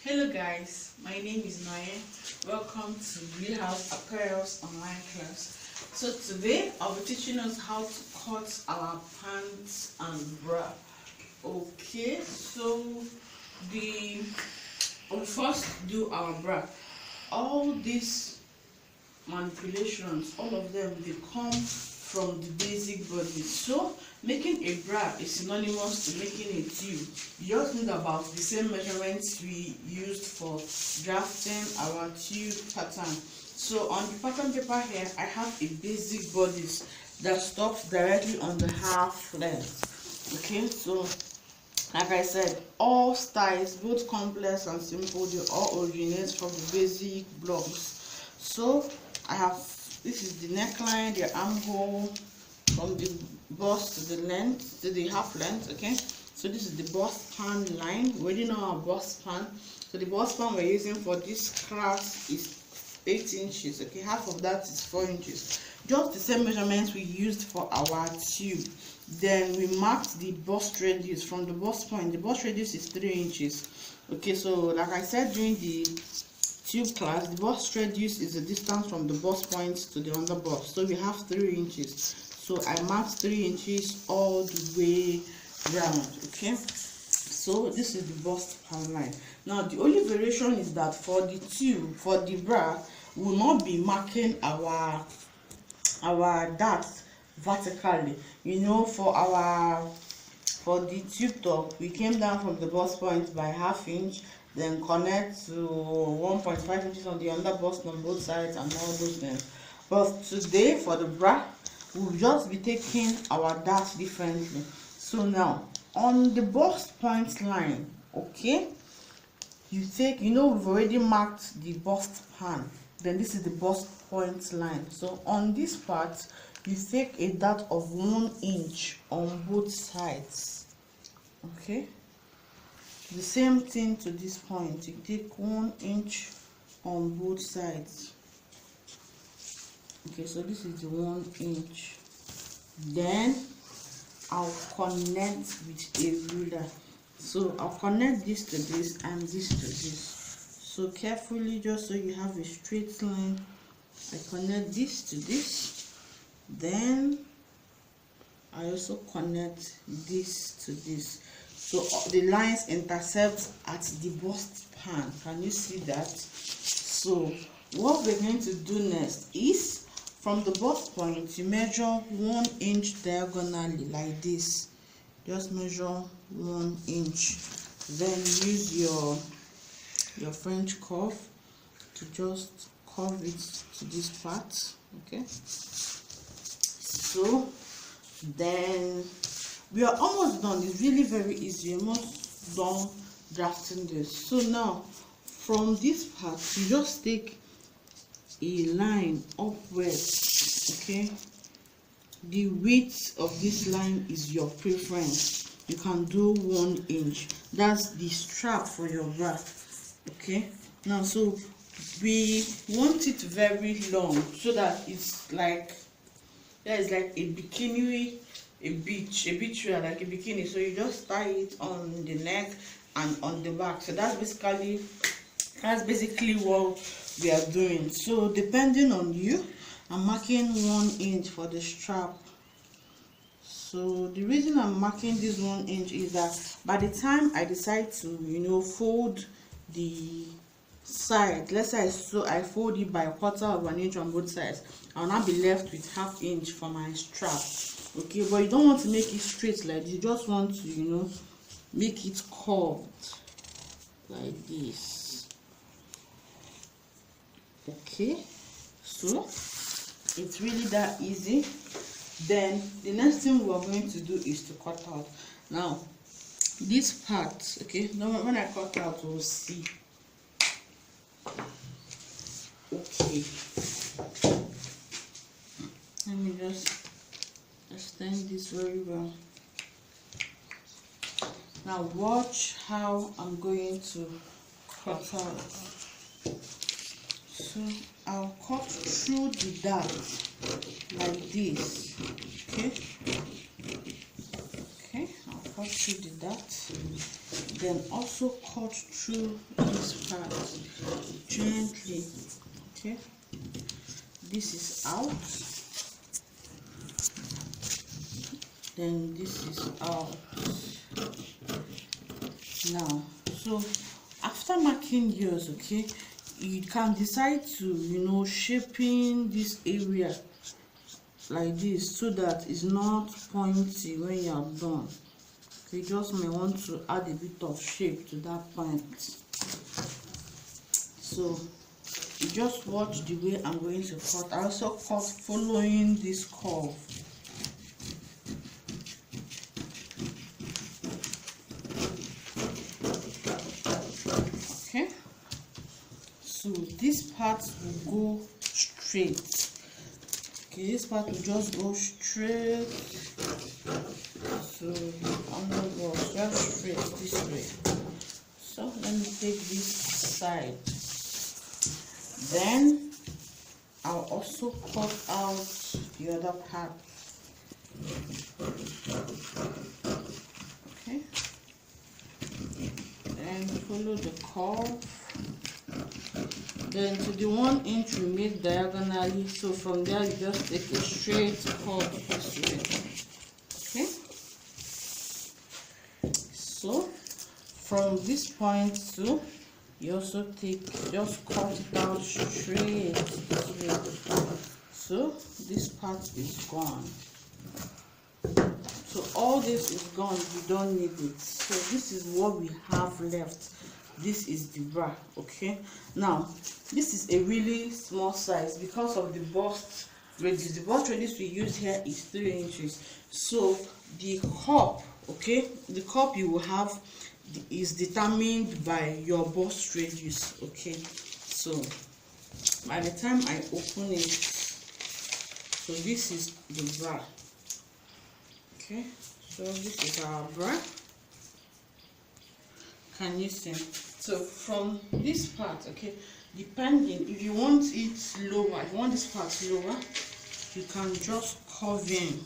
Hello guys, my name is Noye. Welcome to Real House Apparel's online class. So today I'll be teaching us how to cut our pants and bra. Okay, so we'll first do our bra. All these manipulations, all of them, they come from the basic body. So making a bra is synonymous to making a tube. You just need about the same measurements we used for drafting our tube pattern. So on the pattern paper here, I have a basic bodice that stops directly on the half length. Okay, so like I said, all styles, both complex and simple, they all originate from the basic blocks. So I have, this is the neckline, the armhole, from the bust to the length, to the half length. Okay, so this is the bust span line. We already know our bust span. So the bust span we're using for this class is 8 inches. Okay, half of that is 4 inches. Just the same measurements we used for our tube. Then we marked the bust radius from the bust point. The bust radius is 3 inches. Okay, so like I said during the tube class, the bust radius is the distance from the bust point to the under bust. So we have 3 inches. So I marked 3 inches all the way round. Okay, so this is the bust span line. Now the only variation is that for the tube, for the bra, we will not be marking our darts vertically. You know, for the tube top, we came down from the bust point by ½ inch, then connect to 1.5 inches on the under bust on both sides and all those things. But today for the bra, we'll just be taking our darts differently. So now on the bust point line, okay, you take, you know, we've already marked the bust span, then this is the bust point line. So on this part, you take a dart of 1 inch on both sides. Okay, the same thing to this point, you take 1 inch on both sides. Okay, so this is the 1 inch. Then I'll connect with a ruler. So I'll connect this to this and this to this. So carefully, just so you have a straight line, I connect this to this. Then I also connect this to this. So the lines intercept at the bust span. Can you see that? So what we're going to do next is, from the bust point, you measure 1 inch diagonally like this. Just measure 1 inch. Then use your French curve to just curve it to this part. Okay. So then we are almost done. It's really very easy. We're almost done drafting this. So now from this part, you just take a line upwards. Okay, the width of this line is your preference. You can do 1 inch. That's the strap for your bra. Okay, now so we want it very long so that it's like, yeah, it's like a bikini, a beach wear, like a bikini. So you just tie it on the neck and on the back. So that's basically what we are doing. So depending on you, I'm marking 1 inch for the strap. So the reason I'm marking this 1 inch is that by the time I decide to, you know, fold the side, let's say I fold it by 1/4 inch on both sides, I'll now be left with ½ inch for my strap. Okay, but you don't want to make it straight like this. You just want to, you know, make it curved like this. Okay, so it's really that easy. Then the next thing we're going to do is to cut out. Now this part, okay, now when I cut out, we'll see. Okay, let me just extend this very well. Now watch how I'm going to cut out. So I'll cut through the dart like this. Okay, I'll cut through the dart, then also cut through this part gently. Okay, this is out, then this is out. Now, so after marking yours, okay, you can decide to shaping this area like this so that it's not pointy when you are done. You just may want to add a bit of shape to that point. So you just watch the way I'm going to cut. I also cut following this curve. Okay, so this part will go straight. Okay, this part will just go straight. So I'm gonna go just straight this way. So let me take this side. Then I'll also cut out the other part. Okay. Then follow the curve. Then to the 1 inch we made diagonally. So from there you just take a straight cut this way. Okay. So from this point too, you also just cut it out straight this way. So this part is gone. So all this is gone, you don't need it. So this is what we have left. This is the bra. Okay, now this is a really small size because of the bust radius. The bust radius we use here is 3 inches. So the cup, okay, the cup you will have is determined by your bust radius. Okay, so by the time I open it, so this is the bra. Okay, so this is our bra. Can you see? So from this part, okay, depending if you want it lower, if you want this part lower, you can just curve in.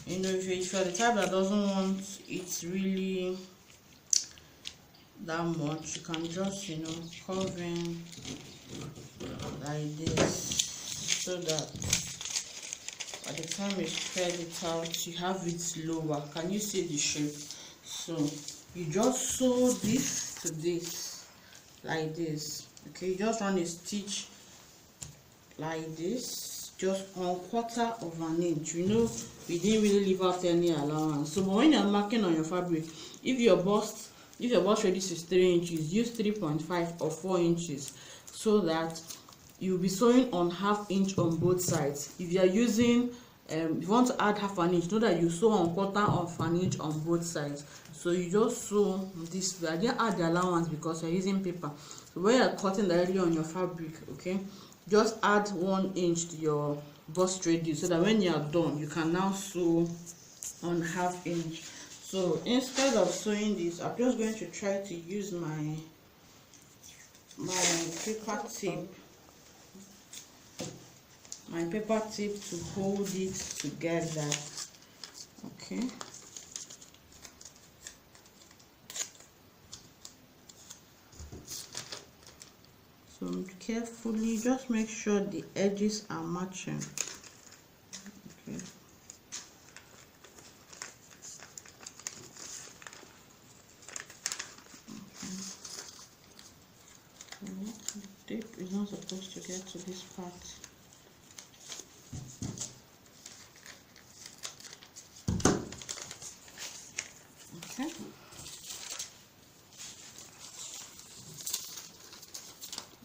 If you're the type that doesn't want it really that much, you can just curve in like this, so that by the time you spread it out, you have it lower. Can you see the shape? So you just sew this to this like this. Okay, you just run a stitch like this, just 1/4 of an inch. We didn't really leave out any allowance. So but when you're marking on your fabric, if your bust radius is 3 inches, use 3.5 or 4 inches, so that you'll be sewing on 1/2 inch on both sides. If you are using if you want to add 1/2 inch, know that you sew 1/4 of an inch on both sides. So you just sew this way. I didn't add the allowance because you're using paper. So when you're cutting directly on your fabric, okay, just add 1 inch to your bust radius so that when you are done, you can now sew on 1/2 inch. So instead of sewing this, I'm just going to try to use my paper tape to hold it together. Okay, so carefully just make sure the edges are matching. Okay, the tape is not supposed to get to this part. Okay,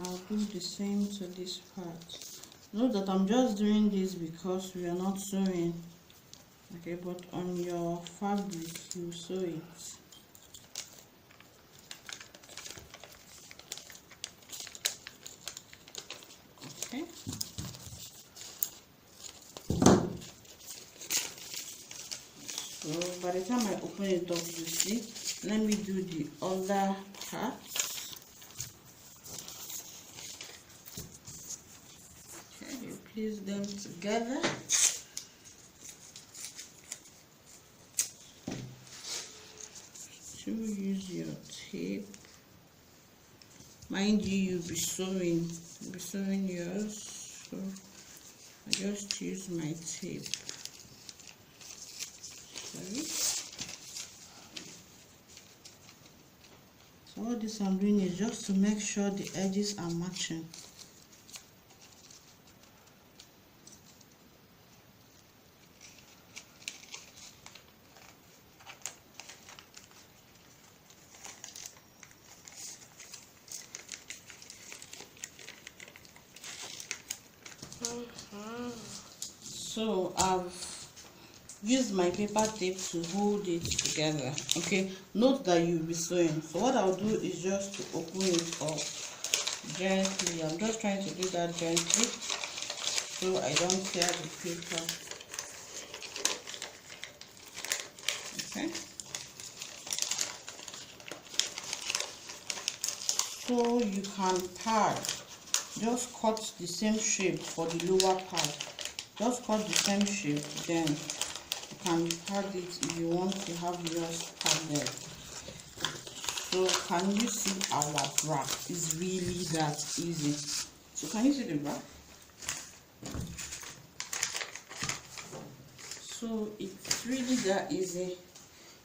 I'll do the same to this part. Note that I'm just doing this because we are not sewing. Okay, but on your fabric you sew it. Okay, so by the time I open it up, you see, let me do the other part. Okay, you place them together. use your tape. Mind you, you'll be sewing yours, so I just use my tape. Sorry. So all this I'm doing is just to make sure the edges are matching. So I've used my paper tape to hold it together. Okay, note that you'll be sewing. So what I'll do is just to open it up gently. I'm just trying to do that gently so I don't tear the paper. Okay, so you can pad. Just cut the same shape for the lower part. Just cut the same shape, then you can pad it if you want to have yours padded. So can you see our bra? It's really that easy. So can you see the bra? So it's really that easy.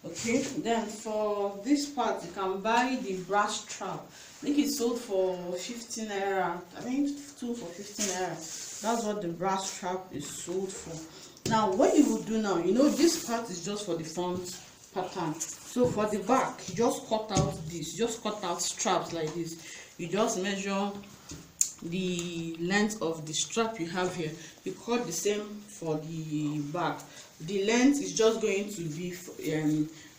Okay, then for this part you can buy the bra strap. I think it's sold for 15 naira. I think 2 for 15 naira. That's what the bra strap is sold for. Now what you will do now, you know this part is just for the front pattern. So for the back, you just cut out this, just cut out straps like this. You just measure the length of the strap you have here. You cut the same for the back. The length is just going to be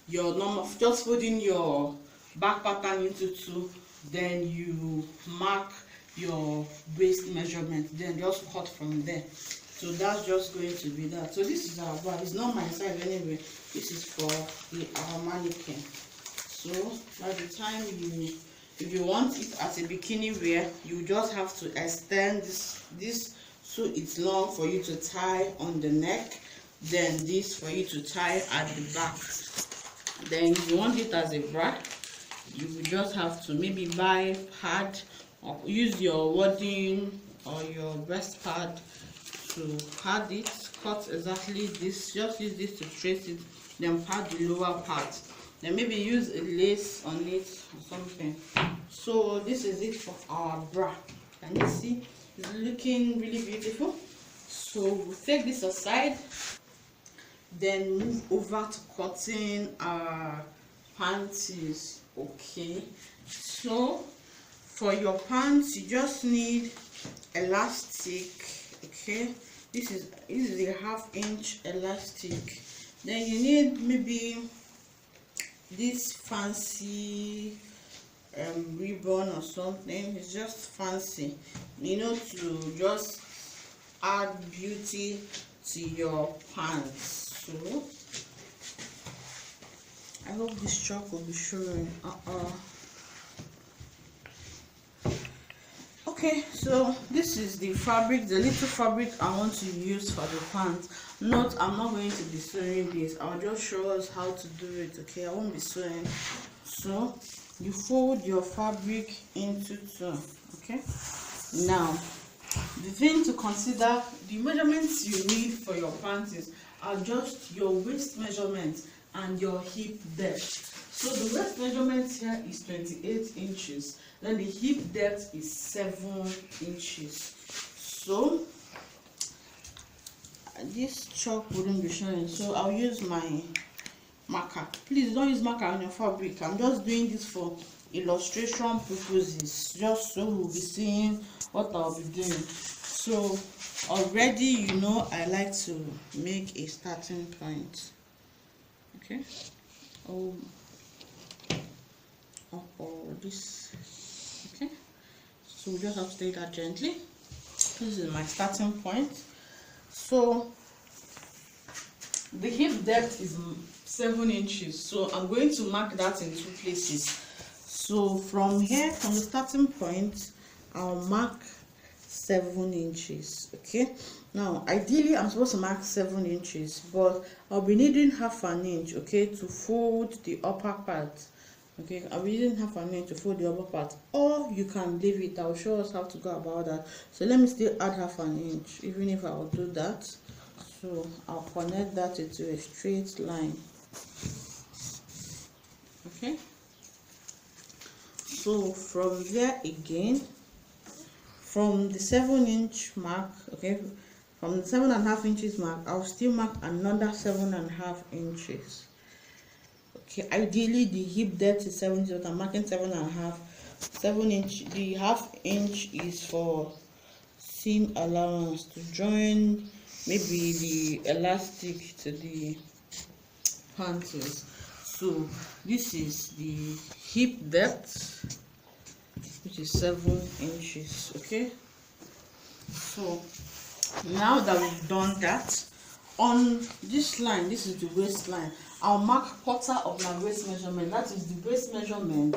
your normal, just folding your back pattern into 2, then you mark your waist measurement, then just cut from there. So that's just going to be that. So this is our bra. It's not my size anyway. This is for our mannequin. So by the time if you want it as a bikini wear, you just have to extend this so it's long for you to tie on the neck, then this for you to tie at the back. Then if you want it as a bra, you will just have to maybe buy pad or use your wadding or your breast pad to pad it. Cut exactly this, just use this to trace it, then pad the lower part, then maybe use a lace on it or something. So this is it for our bra. Can you see? It's looking really beautiful. So we'll take this aside, then move over to cutting our panties. Okay, so for your pants you just need elastic. Okay, this is a 1/2 inch elastic. Then you need maybe this fancy ribbon or something. It's just fancy, you know, to just add beauty to your pants. So I hope this chalk will be showing. Okay, so this is the fabric, the little fabric I want to use for the pants. Note, I'm not going to be sewing this. I'll just show us how to do it. Okay, I won't be sewing. So you fold your fabric into 2. Okay, now the thing to consider, the measurements you need for your panties are just your waist measurement and your hip depth. So the waist measurement here is 28 inches, then the hip depth is 7 inches. So this chalk wouldn't be showing, so I'll use my marker. Please don't use marker on your fabric. I'm just doing this for illustration purposes, just so we'll be seeing what I'll be doing. So already, you know, I like to make a starting point. Okay, this. Okay, so we just have to take that gently. This is my starting point. So the hip depth is 7 inches, so I'm going to mark that in 2 places. So from here, from the starting point, I'll mark 7 inches. Okay, now ideally I'm supposed to mark 7 inches, but I'll be needing 1/2 inch, okay, to fold the upper part. Okay, I'll be using half an inch to fold the upper part, or you can leave it. I'll show us how to go about that. So let me still add half an inch, even if I'll do that. So I'll connect that into a straight line. Okay, so from there again, from the 7-inch mark, okay, from the 7.5 inches mark, I'll still mark another 7.5 inches. Okay, ideally the hip depth is 7 inches, but I'm marking 7.5. 7 inch, the half inch is for seam allowance to join maybe the elastic to the panties. So this is the hip depth, which is 7 inches. Okay, so now that we've done that, on this line, this is the waistline, I'll mark quarter of my waist measurement. That is the waist measurement.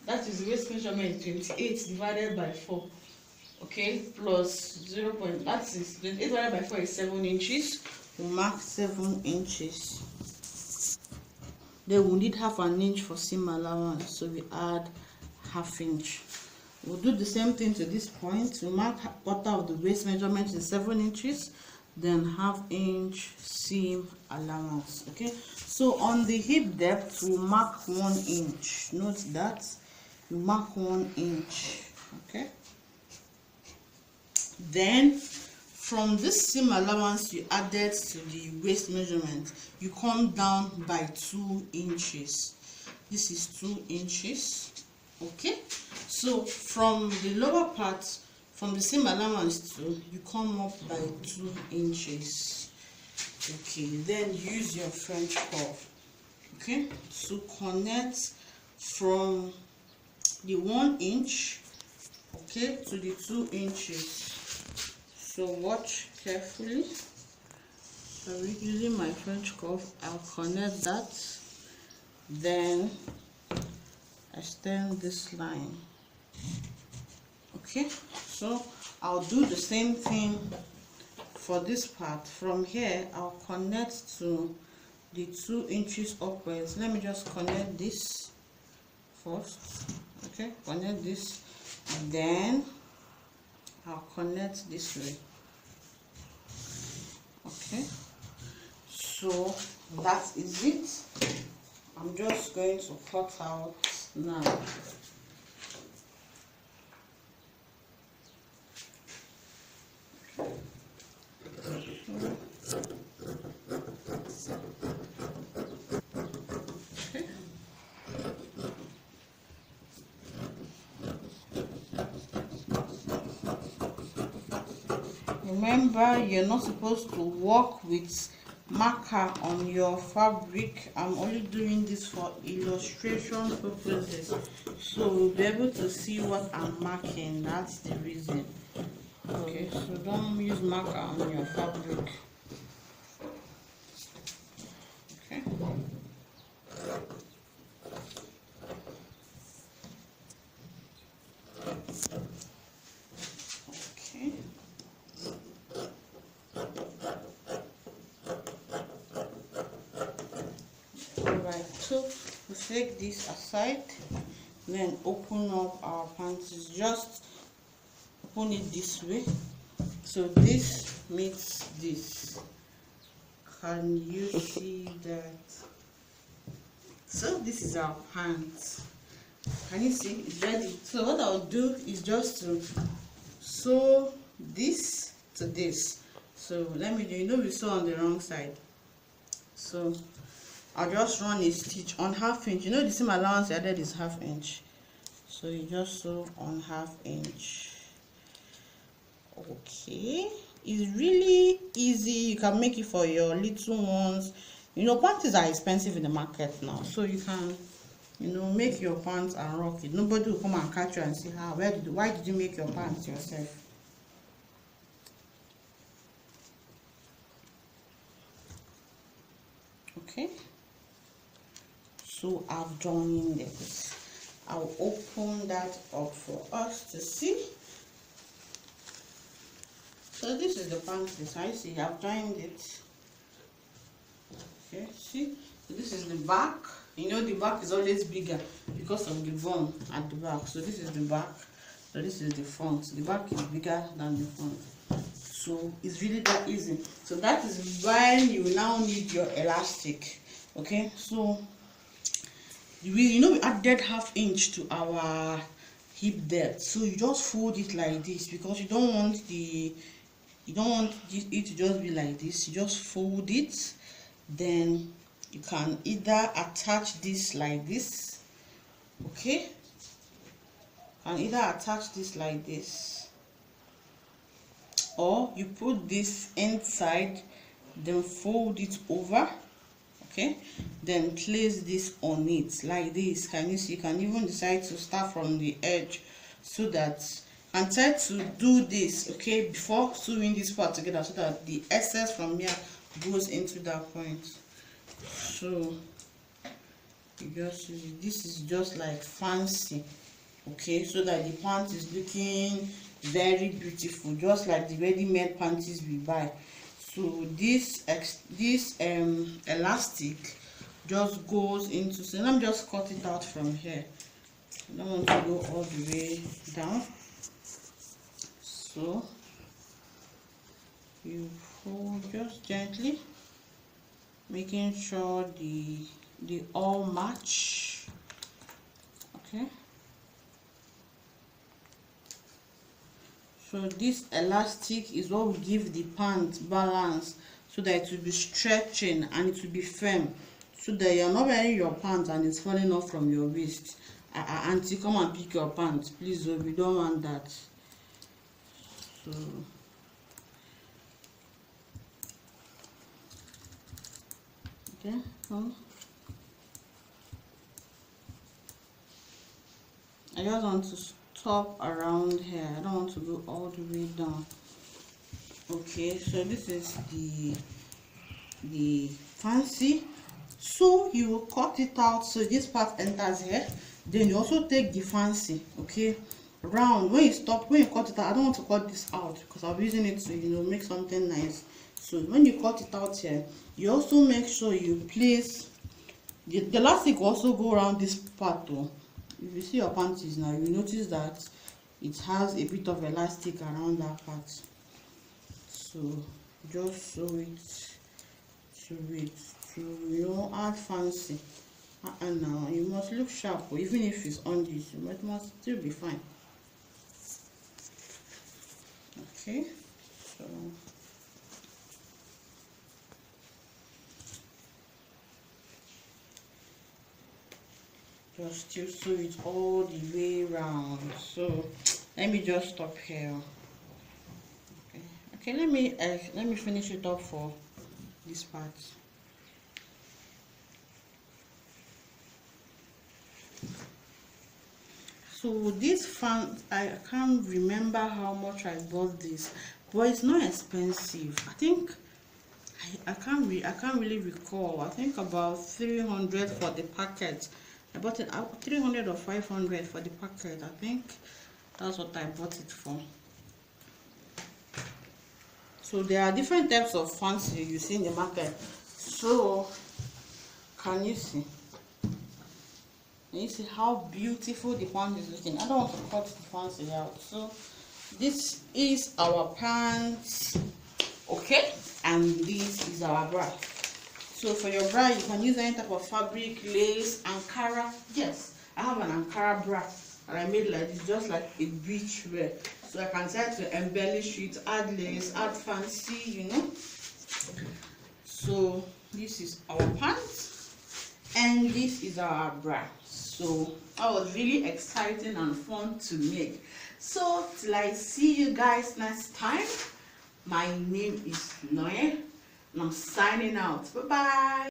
That is the waist measurement 28 divided by 4. Okay, plus 0. That is 28 divided by 4 is 7 inches. We'll mark 7 inches. Then we'll need half an inch for seam allowance, so we add half inch. We'll do the same thing to this point. We'll mark quarter of the waist measurement is 7 inches, then half inch seam allowance. Okay, so on the hip depth we'll mark 1 inch. Note that you mark 1 inch. Okay, then from this seam allowance you added to the waist measurement, you come down by 2 inches. This is 2 inches. Okay, so from the lower part, from the seam allowance to, you come up by 2 inches. Okay, then use your French curve. Okay, so connect from the 1 inch, okay, to the 2 inches. So watch carefully. So using my French curve, I'll connect that, then extend this line. Okay, so I'll do the same thing for this part. From here I'll connect to the 2 inches upwards. Let me just connect this first. Okay, connect this, then I'll connect this way. Okay, so that is it. I'm just going to cut out now. Remember, you're not supposed to work with marker on your fabric. I'm only doing this for illustration purposes, so we'll be able to see what I'm marking. That's the reason. Okay, so don't use marker on your fabric. Okay. Okay. Alright, so we take this aside, then open up our panties. Just open it this way, so this meets this. Can you see that? So this is our pants. Can you see? It's ready. So what I'll do is just to sew this to this. So let me do, you know we sew on the wrong side, so I'll just run a stitch on half inch. You know the seam allowance I added is half inch, so you just sew on half inch. Okay, it's really easy. You can make it for your little ones. You know, panties are expensive in the market now, so you can, you know, make your pants and rock it. Nobody will come and catch you and say, why did you make your pants yourself? Okay, so I've joined this. I'll open that up for us to see. So this is the panties. I see I've joined it. Okay, see, So this is the back. You know the back is always bigger because of the bone at the back. So this is the back. So this is the front. The back is bigger than the front. So it's really that easy. So that is when you now need your elastic. Okay, so we added ½ inch to our hip depth. So you just fold it like this because you don't want it to just be like this. You just fold it, then you can either attach this like this, okay, and either attach this like this, or you put this inside, then fold it over, okay, then place this on it like this. Can you see? You can even decide to start from the edge, so that and try to do this, okay, before sewing this part together, so that the excess from here goes into that point. So you just this is just like fancy, okay, so that the pant is looking very beautiful, just like the ready-made panties we buy. So this elastic just goes into, so let me just cut it out from here. I don't want to go all the way down. So you fold just gently, making sure they all match, okay. So this elastic is what will give the pant balance, so that it will be stretching and it will be firm, so that you're not wearing your pants and it's falling off from your waist. Auntie, come and pick your pants, please. Oh, we don't want that. So okay, I just want to stop around here. I don't want to go all the way down. Okay, so this is the fancy. So you will cut it out, so this part enters here. Then you also take the fancy, okay, round. When you cut it out, I don't want to cut this out because I'll be using it to make something nice. So when you cut it out here, you also make sure you place the elastic will also go around this part though. If you see your panties now, you notice that it has a bit of elastic around that part. So just sew it to add fancy. And now you must look sharp, even if it's on this, it must still be fine. Okay, so just still sew it all the way around. So let me just stop here. Okay, let me finish it up for this part. So this fan, I can't remember how much I bought this, but it's not expensive. I think I can't really recall. I think about 300 for the packet. I bought it 300 or 500 for the packet. I think that's what I bought it for. So there are different types of fancy you see in the market. So can you see? And you see how beautiful the pant is looking. I don't want to cut the fancy out. So this is our pants, okay, and this is our bra. So for your bra, you can use any type of fabric, lace, Ankara. Yes, I have an Ankara bra and I made like this, just like a beach wear. So I can try to embellish it, add lace, add fancy, So this is our pants and this is our bra. So that was really exciting and fun to make. So till I see you guys next time, my name is Noe and I'm signing out. Bye bye.